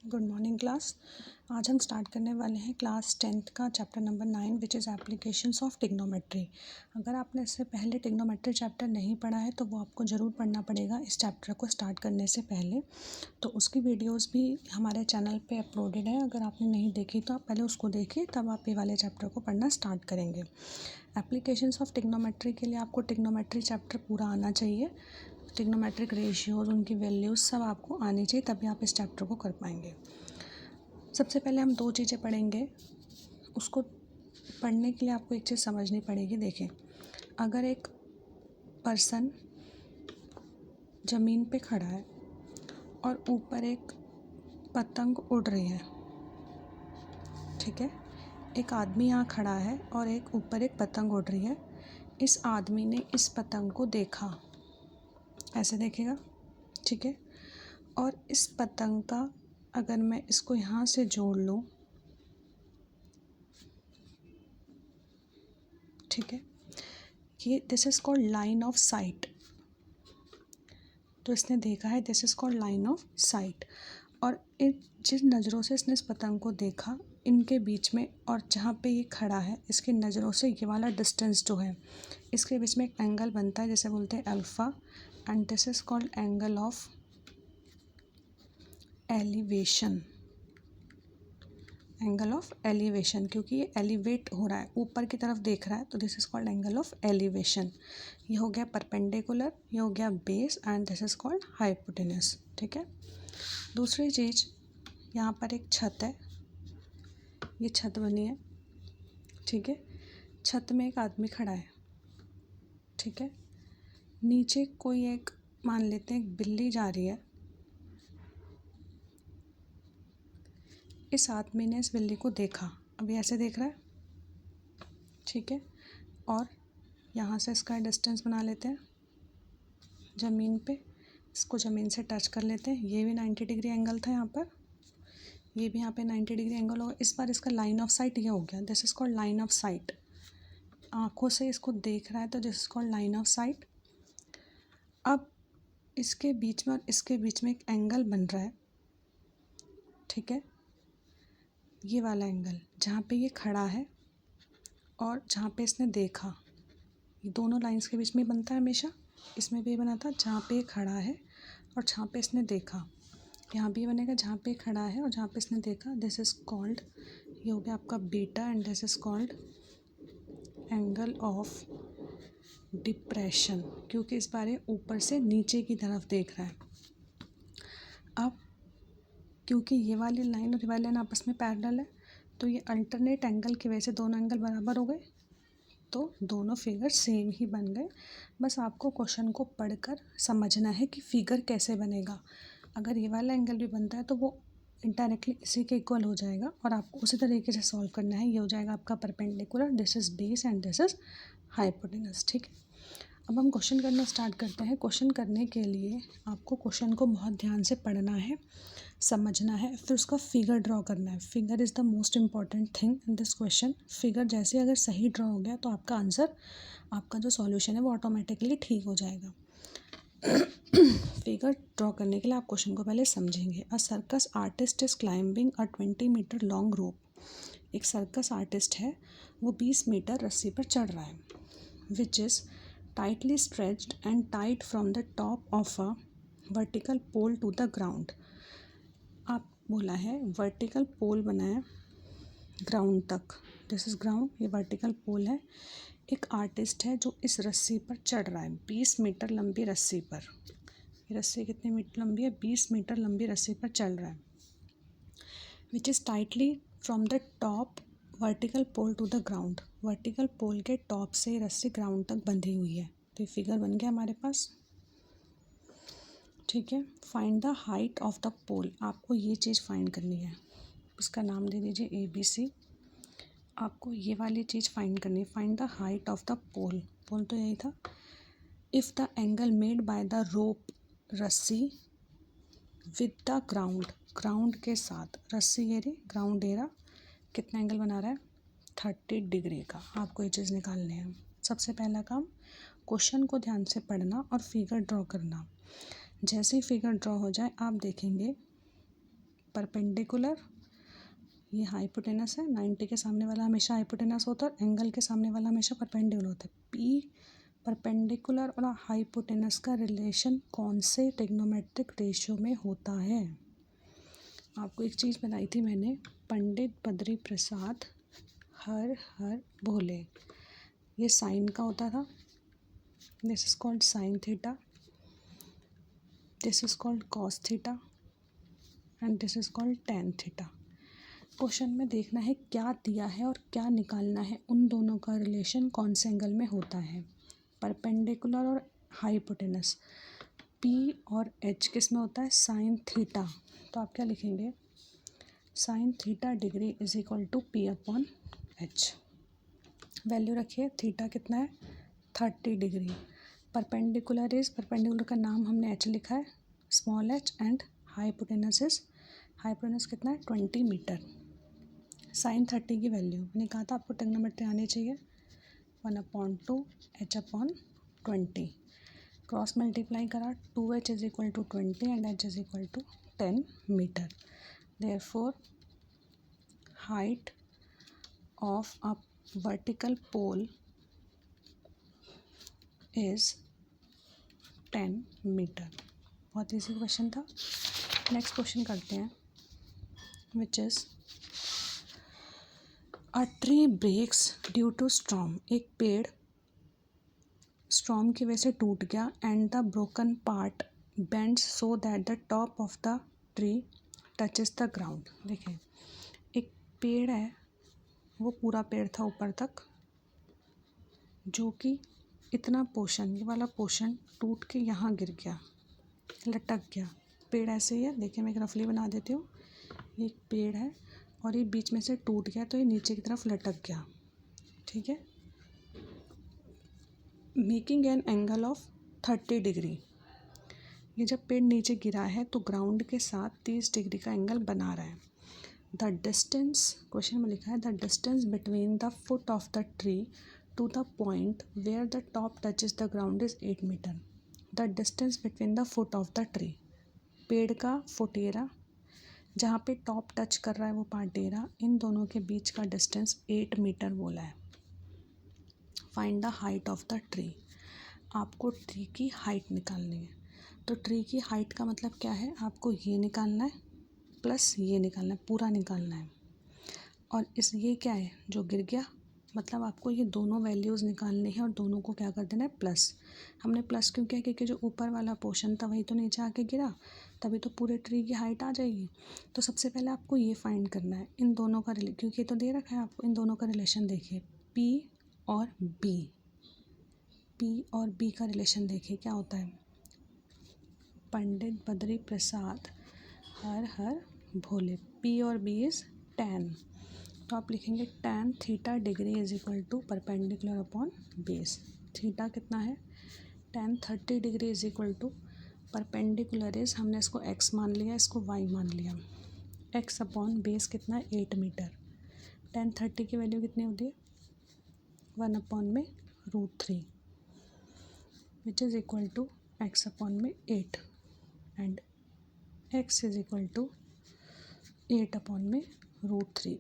Good morning class. आज हम start करने वाले हैं क्लास 10th का chapter number 9 which is applications of trigonometry. अगर आपने इससे पहले टिग्नोमेट्री चैप्टर नहीं पढ़ा है तो वो आपको ज़रूर पढ़ना पड़ेगा इस चैप्टर को स्टार्ट करने से पहले। तो उसकी वीडियोस भी हमारे चैनल पे अपलोडेड है, अगर आपने नहीं देखी तो आप पहले उसको देखिए, तब आप ये वाले चैप्टर को पढ़ना स्टार्ट करेंगे। एप्लीकेशंस ऑफ टिग्नोमेट्री के लिए आपको टिग्नोमेट्री चैप्टर पूरा आना चाहिए। टिग्नोमेट्रिक रेशियोज़, उनकी वैल्यूज़ सब आपको आनी चाहिए, तभी आप इस चैप्टर को कर पाएंगे। सबसे पहले हम दो चीज़ें पढ़ेंगे। उसको पढ़ने के लिए आपको एक चीज़ समझनी पड़ेगी। देखें, अगर एक पर्सन ज़मीन पे खड़ा है और ऊपर एक पतंग उड़ रही है, ठीक है। एक आदमी यहाँ खड़ा है और एक ऊपर एक पतंग उड़ रही है। इस आदमी ने इस पतंग को देखा, ऐसे देखेगा, ठीक है। और इस पतंग का अगर मैं इसको यहाँ से जोड़ लूँ, ठीक है, ये this is called line of site. तो इसने देखा है, this is called line of site. और इन जिन नज़रों से इसने इस पतंग को देखा, इनके बीच में और जहाँ पे ये खड़ा है, इसकी नज़रों से ये वाला डिस्टेंस जो है, इसके बीच में एक एंगल बनता है जिसे बोलते हैं alpha, and this is called angle of elevation. Angle of elevation, क्योंकि ये एलिवेट हो रहा है, ऊपर की तरफ देख रहा है, तो this is called angle of elevation. ये हो गया परपेंडिकुलर, ये हो गया base, and this is called hypotenuse, ठीक है। दूसरी चीज़, यहाँ पर एक छत है, ये छत बनी है, ठीक है। छत में एक आदमी खड़ा है, ठीक है। नीचे कोई एक, मान लेते हैं एक बिल्ली जा रही है। इस आदमी ने इस बिल्ली को देखा, अभी ऐसे देख रहा है, ठीक है। और यहाँ से इसका डिस्टेंस बना लेते हैं ज़मीन पे, इसको ज़मीन से टच कर लेते हैं। ये भी 90 डिग्री एंगल था यहाँ पर, ये भी यहाँ पे 90 डिग्री एंगल होगा। इस बार इसका लाइन ऑफ साइट ये हो गया, this is called line of site. आँखों से इसको देख रहा है तो this is called line of site. अब इसके बीच में और इसके बीच में एक एंगल बन रहा है, ठीक है। ये वाला एंगल जहाँ पे ये खड़ा है और जहाँ पे इसने देखा, ये दोनों लाइंस के बीच में बनता है हमेशा। इसमें भी बना था जहाँ पे खड़ा है और जहाँ पे इसने देखा, यहाँ भी बनेगा जहाँ पे खड़ा है और जहाँ पे इसने देखा। दिस इज़ कॉल्ड, ये हो गया आपका beta, and this is called angle of depression, क्योंकि इस बार ये ऊपर से नीचे की तरफ देख रहा है। अब क्योंकि ये वाली लाइन और ये वाली लाइन आपस में पैरेलल है, तो ये अल्टरनेट एंगल की वजह से दोनों एंगल बराबर हो गए, तो दोनों फिगर सेम ही बन गए। बस आपको क्वेश्चन को पढ़कर समझना है कि फिगर कैसे बनेगा। अगर ये वाला एंगल भी बनता है तो वो इनडायरेक्टली इसी के इक्वल हो जाएगा और आपको उसी तरीके से सॉल्व करना है। ये हो जाएगा आपका perpendicular, this is base, and this is hypotenuse, ठीक है। अब हम क्वेश्चन करना स्टार्ट करते हैं। क्वेश्चन करने के लिए आपको क्वेश्चन को बहुत ध्यान से पढ़ना है, समझना है, फिर उसका फिगर ड्रॉ करना है। Figure is the most important thing in this question. Figure जैसे अगर सही ड्रॉ हो गया तो आपका आंसर, आपका जो सॉल्यूशन है वो ऑटोमेटिकली ठीक हो जाएगा। फिगर ड्रॉ करने के लिए आप क्वेश्चन को पहले समझेंगे। A circus artist is climbing a 20 metre long rope. एक सर्कस आर्टिस्ट है, वो 20 मीटर रस्सी पर चढ़ रहा है, which is tightly stretched and tied from the top of a vertical pole to the ground. आप बोला है वर्टिकल पोल बनाया ग्राउंड तक, दिस इज़ ग्राउंड, ये वर्टिकल पोल है। एक आर्टिस्ट है जो इस रस्सी पर चढ़ रहा है, 20 मीटर लंबी रस्सी पर। ये रस्सी कितनी मीटर लंबी है? 20 मीटर लंबी रस्सी पर चल रहा है, which is tightly from the top vertical pole to the ground. Vertical pole के टॉप से रस्सी ग्राउंड तक बंधी हुई है। तो ये फिगर बन गया हमारे पास, ठीक है। Find the height of the pole, आपको ये चीज़ फाइंड करनी है। इसका नाम दे दीजिए ABC। आपको ये वाली चीज़ फाइंड करनी है, find the height of the pole. Pole तो यही था। If the angle made by the rope, रस्सी, विद द ग्राउंड, ग्राउंड के साथ, रस्सी ये रही, ग्राउंड ये रहा, कितना एंगल बना रहा है? 30 डिग्री का। आपको ये चीज़ निकालनी है। सबसे पहला काम, क्वेश्चन को ध्यान से पढ़ना और फिगर ड्रॉ करना। जैसे ही फिगर ड्रॉ हो जाए आप देखेंगे परपेंडिकुलर, ये हाइपोटेनस है, 90 के सामने वाला हमेशा हाइपोटेनस होता है, एंगल के सामने वाला हमेशा परपेंडिकुलर होता है। पी परपेंडिकुलर और हाइपोटेनस का रिलेशन कौन से ट्रिग्नोमेट्रिक रेशियो में होता है? आपको एक चीज़ बताई थी मैंने, पंडित बद्री प्रसाद हर हर भोले, ये साइन का होता था, this is called sine theta, this is called cos theta and this is called tan theta. Question में देखना है क्या दिया है और क्या निकालना है, उन दोनों का रिलेशन कौन से एंगल में होता है, परपेंडिकुलर और हाइपोटेनस। पी और एच किस में होता है, साइन थीटा, तो आप क्या लिखेंगे, sine theta degree is equal to P upon H. Value रखिए, थीटा कितना है 30 डिग्री, परपेंडिकुलर का नाम हमने एच लिखा है, स्मॉल एच, एंड हाइपोटेनस कितना है 20 मीटर। साइन 30 की वैल्यू मैंने कहा था आपको ट्रिग्नोमेट्री आनी चाहिए, 1/2 एच अपॉन 20, क्रॉस मल्टीप्लाई करा, 2h is equal to 20 and h is equal to 10 metre. Therefore height of a vertical pole is 10 metre. बहुत ईजी क्वेश्चन था। नेक्स्ट क्वेश्चन करते हैं, which is a tree breaks due to storm, एक पेड़ storm की वजह से टूट गया, and the broken part bends so that the top of the tree touches the ground. देखिए एक पेड़ है, वो पूरा पेड़ था ऊपर तक, जो कि इतना पोर्शन, ये वाला पोर्शन टूट के यहाँ गिर गया, लटक गया। पेड़ ऐसे ही है, देखिए मैं एक रफली बना देती हूँ, ये एक पेड़ है और ये बीच में से टूट गया तो ये नीचे की तरफ लटक गया, ठीक है, making an angle of 30 degree. ये जब पेड़ नीचे गिरा है तो ग्राउंड के साथ 30 डिग्री का एंगल बना रहा है। द डिस्टेंस, क्वेश्चन में लिखा है the distance between the foot of the tree to the point where the top touches the ground is 8 metre. The distance between the foot of the tree, पेड़ का foot ये रहा, जहाँ पे top touch कर रहा है वो पार्ट ये रहा, इन दोनों के बीच का डिस्टेंस 8 मीटर बोला है। Find the height of the tree, आपको ट्री की हाइट निकालनी है। तो ट्री की हाइट का मतलब क्या है, आपको ये निकालना है प्लस ये निकालना है, पूरा निकालना है। और इस ये क्या है जो गिर गया, मतलब आपको ये दोनों वैल्यूज़ निकालनी है और दोनों को क्या कर देना है प्लस। हमने प्लस क्यों किया, क्योंकि जो ऊपर वाला पोर्शन था वही तो नीचे आके गिरा, तभी तो पूरे ट्री की हाइट आ जाएगी। तो सबसे पहले आपको ये फाइंड करना है इन दोनों का क्योंकि ये तो दे रखा है आपको, इन दोनों का रिलेशन देखिए, पी और बी का रिलेशन देखिए क्या होता है, पंडित बद्री प्रसाद हर हर भोले, पी और बी इज़ tan, तो आप लिखेंगे tan theta degree is equal to perpendicular upon base. Theta कितना है, tan 30 degree is equal to perpendicular is, हमने इसको x मान लिया, इसको y मान लिया, x अपॉन बेस कितना है 8 मीटर। tan 30 की वैल्यू कितनी होती है 1/√3 which is equal to x upon में 8 and x is equal to 8 upon में √3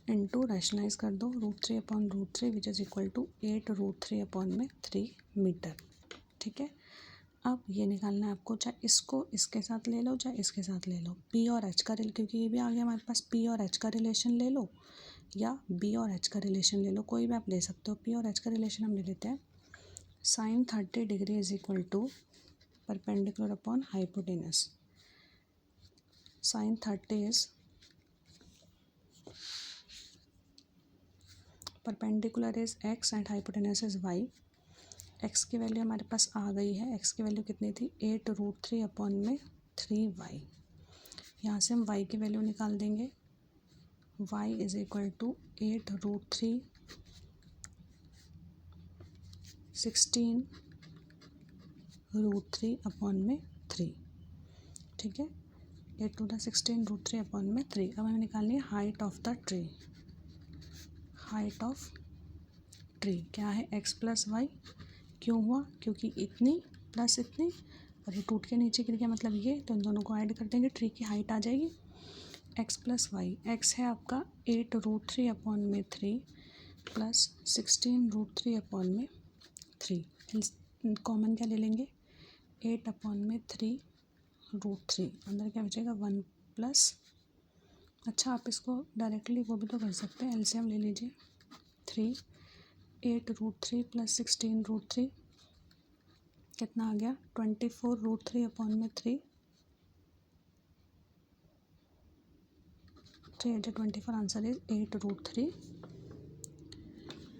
इंटू रैशनलाइज कर दो, √3 upon √3 which is equal to 8 √3 upon में 3 मीटर। ठीक है, अब ये निकालना है आपको, चाहे इसको इसके साथ ले लो चाहे इसके साथ ले लो, पी और एच का क्योंकि ये भी आ गया हमारे पास, पी और एच का रिलेशन ले लो या बी और एच का रिलेशन ले लो, कोई भी आप ले सकते हो। पी और एच का रिलेशन हम ले लेते हैं, sine 30 degree is equal to perpendicular upon hypotenuse. Sine 30 is perpendicular is x and hypotenuse is y। x की वैल्यू हमारे पास आ गई है, x की वैल्यू कितनी थी 8√3 अपॉन में 3y। यहाँ से हम y की वैल्यू निकाल देंगे, y is equal to 8√3 16√3 upon में 3। ठीक है, 8 टू द 16√3 अपॉन में 3। अब हमें निकालनी है height of the tree. Height of tree क्या है x प्लस वाई, क्यों हुआ, क्योंकि इतनी प्लस इतनी और ये टूट के नीचे गिर गया, मतलब ये, तो इन दोनों को ऐड कर देंगे, ट्री की हाइट आ जाएगी x प्लस वाई। एक्स है आपका 8√3/3 प्लस 16√3/3। कॉमन क्या ले लेंगे, 8/3 √3, अंदर क्या बचेगा 1 प्लस, अच्छा आप इसको डायरेक्टली वो भी तो कर सकते हैं, एलसीएम ले लीजिए, 3, 8√3 प्लस 16√3 कितना आ गया 24√3/3, 3/24, आंसर इज 8√3।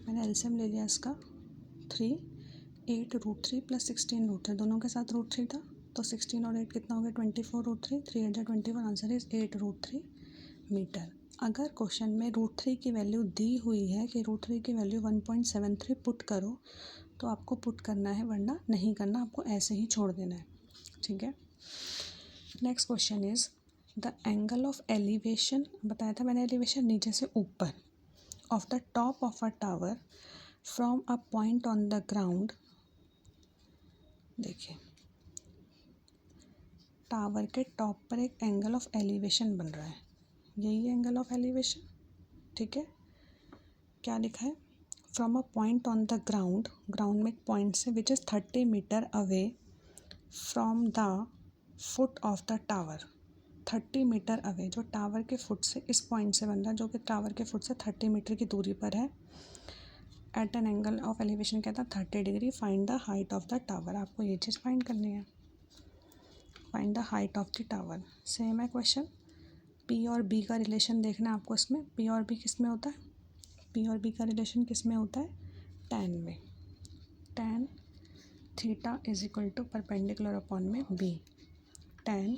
मैंने एलसीएम ले लिया इसका, 3, 8√3 प्लस 16√3, दोनों के साथ √3 था, तो 16 और 8 कितना हो गया 24√3, 3/24, आंसर इज 8√3 मीटर। अगर क्वेश्चन में √3 की वैल्यू दी हुई है कि √3 की वैल्यू 1.73 पुट करो, तो आपको पुट करना है, वरना नहीं करना, आपको ऐसे ही छोड़ देना है, ठीक है। Next question is the angle of elevation, बताया था मैंने एलिवेशन नीचे से ऊपर, of the top of a tower from a point on the ground. देखिए टावर के टॉप पर एक एंगल ऑफ एलिवेशन बन रहा है, यही एंगल ऑफ एलिवेशन, ठीक है। क्या लिखा है, from a point on the ground, ground में एक पॉइंट से, which is 30 metre away from the foot of the tower, 30 metre away, जो टावर के फुट से, इस पॉइंट से बन रहा है जो कि टावर के फुट से 30 मीटर की दूरी पर है, at an angle of elevation कहता है 30 degree, find the height of the tower. आपको ये चीज़ फाइंड करनी है, find the height of the tower. Same है क्वेश्चन, पी और बी का रिलेशन देखना है आपको इसमें, पी और बी किस में होता है, पी और बी का रिलेशन किस में होता है, tan में, tan theta is equal to perpendicular upon में B, tan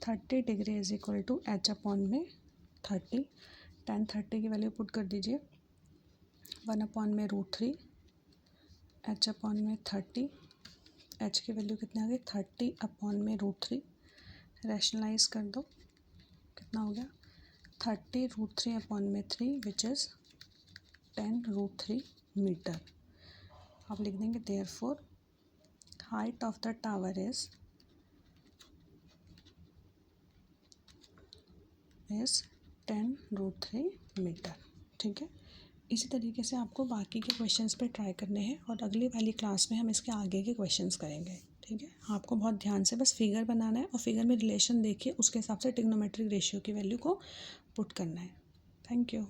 30 degree is equal to H upon में 30, tan 30 की वैल्यू पुट कर दीजिए, 1 अपॉन में √3, एच अपॉन में 30, एच की वैल्यू कितनी आ गई 30 अपॉन में √3, रैशनलाइज कर दो, कितना हो गया 30√3 अपॉन में 3 विच इज़ 10√3 मीटर। आप लिख देंगे therefore height of the tower is 10√3 metre, ठीक है। इसी तरीके से आपको बाकी के क्वेश्चंस पे ट्राई करने हैं, और अगली वाली क्लास में हम इसके आगे के क्वेश्चंस करेंगे, ठीक है। आपको बहुत ध्यान से बस फिगर बनाना है, और फिगर में रिलेशन देखिए, उसके हिसाब से ट्रिग्नोमेट्रिक रेशियो की वैल्यू को पुट करना है। Thank you.